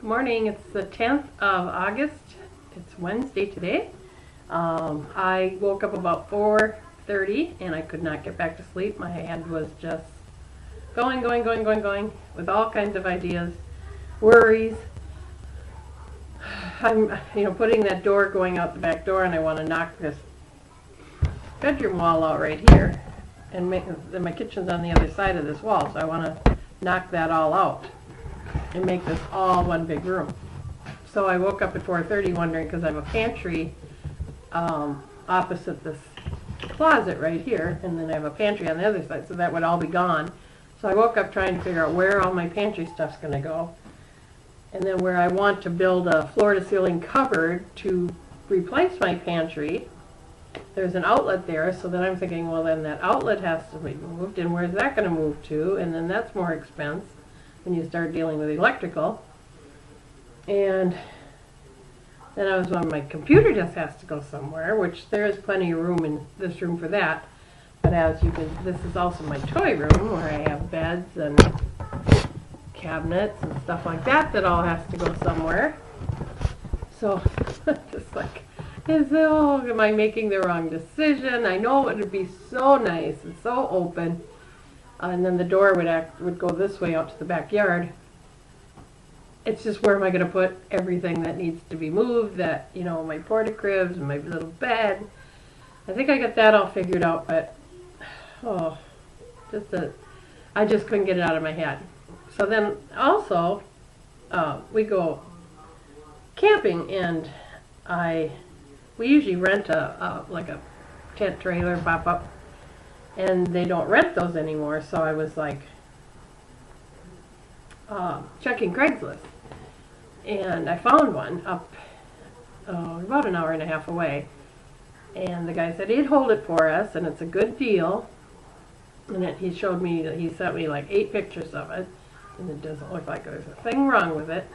Good morning. It's the 10th of August. It's Wednesday today. I woke up about 4:30 and I could not get back to sleep. My head was just going with all kinds of ideas, worries. I'm, putting that door going out the back door, and I want to knock this bedroom wall out right here, and my kitchen's on the other side of this wall, so I want to knock that all out and make this all one big room. So I woke up at 4:30 wondering, because I have a pantry opposite this closet right here, and then I have a pantry on the other side, so that would all be gone. So I woke up trying to figure out where all my pantry stuff's going to go, and then where I want to build a floor-to-ceiling cupboard to replace my pantry. There's an outlet there, so then I'm thinking, well, then that outlet has to be moved, and where's that going to move to? And then that's more expense when you start dealing with electrical. And then I was on my computer just has to go somewhere, which there is plenty of room in this room for that. But as you can, this is also my toy room where I have beds and cabinets and stuff like that that all has to go somewhere. So just like, am I making the wrong decision? I know it would be so nice and so open, and then the door would go this way out to the backyard. It's just, where am I going to put everything that needs to be moved? That, my porta cribs and my little bed. I think I got that all figured out, but I just couldn't get it out of my head. So then also, we go camping, and we usually rent like a tent trailer pop-up, and they don't rent those anymore. So I was like checking Craigslist, and I found one up about an hour and a half away, and the guy said he'd hold it for us, and it's a good deal. And he sent me like 8 pictures of it, and it doesn't look like there's a thing wrong with it.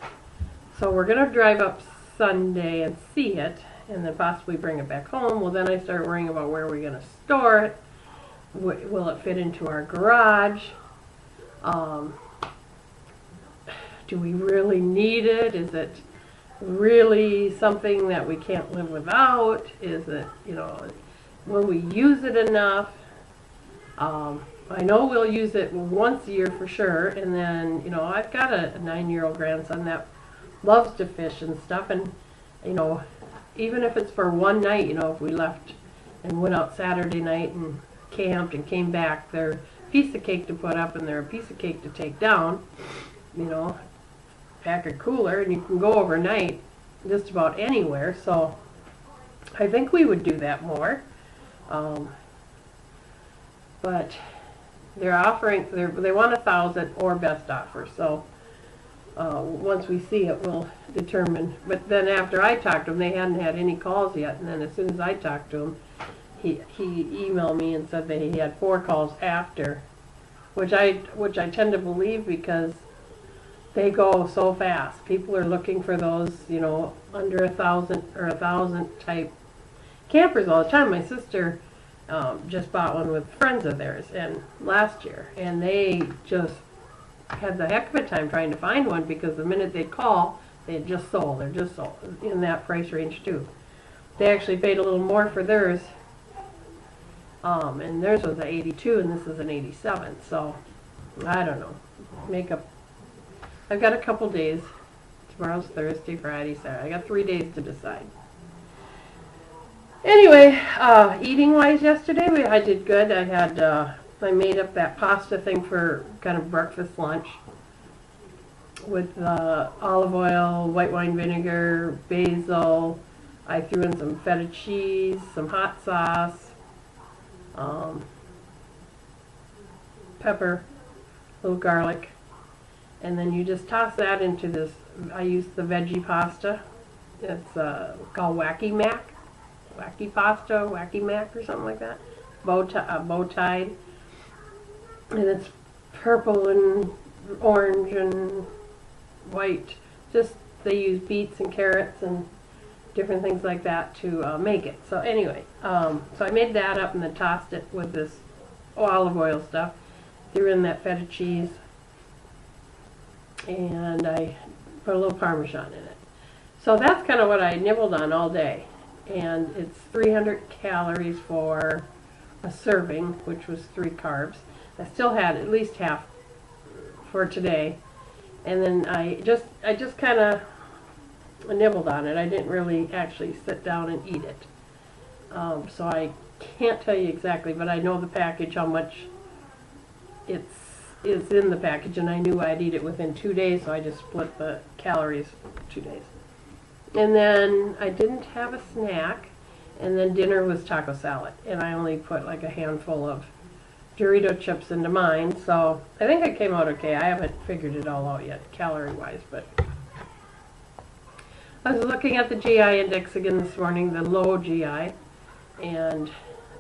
So we're going to drive up Sunday and see it, and then possibly bring it back home. Well, then I start worrying about where we're going to store it. Will it fit into our garage? Do we really need it? Is it really something that we can't live without? Is it, will we use it enough? I know we'll use it once a year for sure, and then, I've got a 9-year-old grandson that loves to fish and stuff, and, even if it's for one night, if we left and went out Saturday night and camped and came back, they're a piece of cake to put up and they're a piece of cake to take down, pack a cooler, and you can go overnight just about anywhere. So I think we would do that more. But they're offering, they want 1,000 or best offer. So once we see it, we'll determine. But then after I talked to him, they hadn't had any calls yet. And then as soon as I talked to him, he emailed me and said that he had 4 calls after, which I tend to believe, because they go so fast. People are looking for those, under 1,000 or 1,000 type campers all the time. My sister just bought one with friends of theirs last year, and they just had the heck of a time trying to find one, because the minute they call, they had just sold. They're just sold in that price range too. They actually paid a little more for theirs, and theirs was an 82 and this is an 87. So I don't know. I've got a couple days. Tomorrow's Thursday, Friday, Saturday. I got 3 days to decide. Anyway, eating-wise yesterday, I did good. I made up that pasta thing for kind of breakfast lunch with olive oil, white wine vinegar, basil. I threw in some feta cheese, some hot sauce, pepper, a little garlic. And then you just toss that into this. I used the veggie pasta. It's called Wacky Mac. Wacky Pasta, Wacky Mac, or something like that. Bow-tied. And it's purple and orange and white. Just, they use beets and carrots and different things like that to make it. So anyway, so I made that up and then tossed it with this olive oil stuff. Threw in that feta cheese. And I put a little Parmesan in it. So that's kind of what I nibbled on all day. And it's 300 calories for a serving, which was 3 carbs. I still had at least half for today. And then I just kind of nibbled on it. I didn't really actually sit down and eat it. So I can't tell you exactly, but I know the package, how much is in the package, and I knew I'd eat it within 2 days, so I just split the calories 2 days. And then I didn't have a snack, and then dinner was taco salad, and I only put like a handful of Dorito chips into mine, so I think I came out okay. I haven't figured it all out yet, calorie-wise, but I was looking at the GI index again this morning, the low GI, and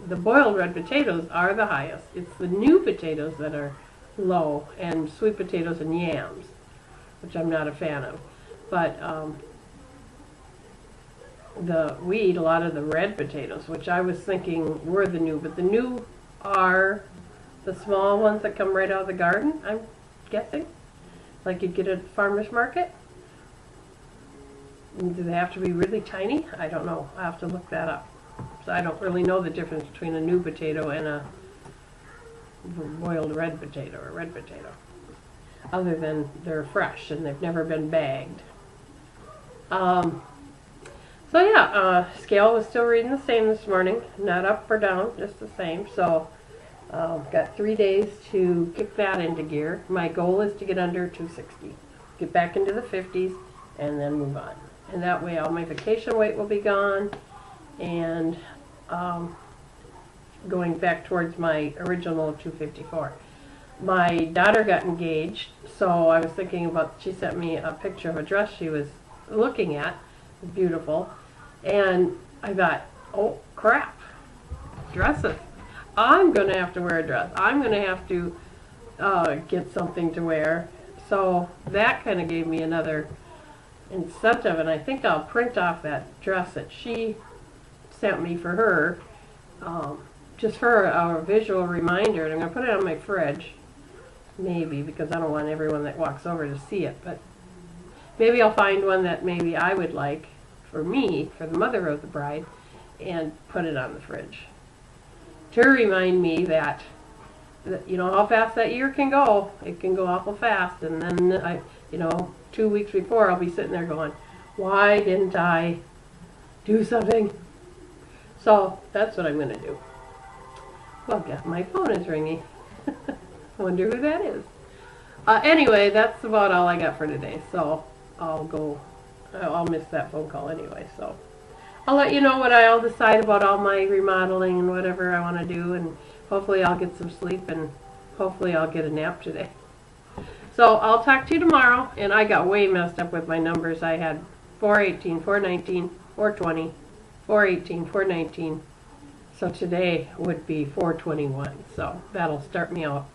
the boiled red potatoes are the highest. It's the new potatoes that are low, and sweet potatoes and yams, which I'm not a fan of. But we eat a lot of the red potatoes, which I was thinking were the new, but the new are the small ones that come right out of the garden, I'm guessing, like you'd get at the farmer's market. Do they have to be really tiny? I don't know. I'll have to look that up. So I don't really know the difference between a new potato and a boiled red potato or red potato, other than they're fresh and they've never been bagged. So yeah, scale was still reading the same this morning, not up or down, just the same. So got 3 days to kick that into gear. My goal is to get under 260, get back into the 50s, and then move on. And that way all my vacation weight will be gone, and going back towards my original 254. My daughter got engaged, so I was thinking about, she sent me a picture of a dress she was looking at. It was beautiful. And I thought, oh crap, dresses. I'm going to have to wear a dress. I'm going to have to get something to wear. So that kind of gave me another incentive, and I think I'll print off that dress that she sent me for her, just for a visual reminder, and I'm going to put it on my fridge, maybe, because I don't want everyone that walks over to see it, but maybe I'll find one that maybe I would like for me, for the mother of the bride, and put it on the fridge to remind me that you know how fast that year can go. It can go awful fast, and then 2 weeks before I'll be sitting there going, why didn't I do something? So that's what I'm going to do. Well, yeah, my phone is ringing. I wonder who that is. Anyway, that's about all I got for today. So I'll miss that phone call anyway. So I'll let you know what I'll decide about all my remodeling and whatever I want to do. And hopefully I'll get some sleep, and hopefully I'll get a nap today. So I'll talk to you tomorrow. And I got way messed up with my numbers. I had 418, 419, 420, 418, 419. So today would be 421. So that'll start me out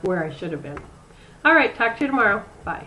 where I should have been. All right, talk to you tomorrow. Bye.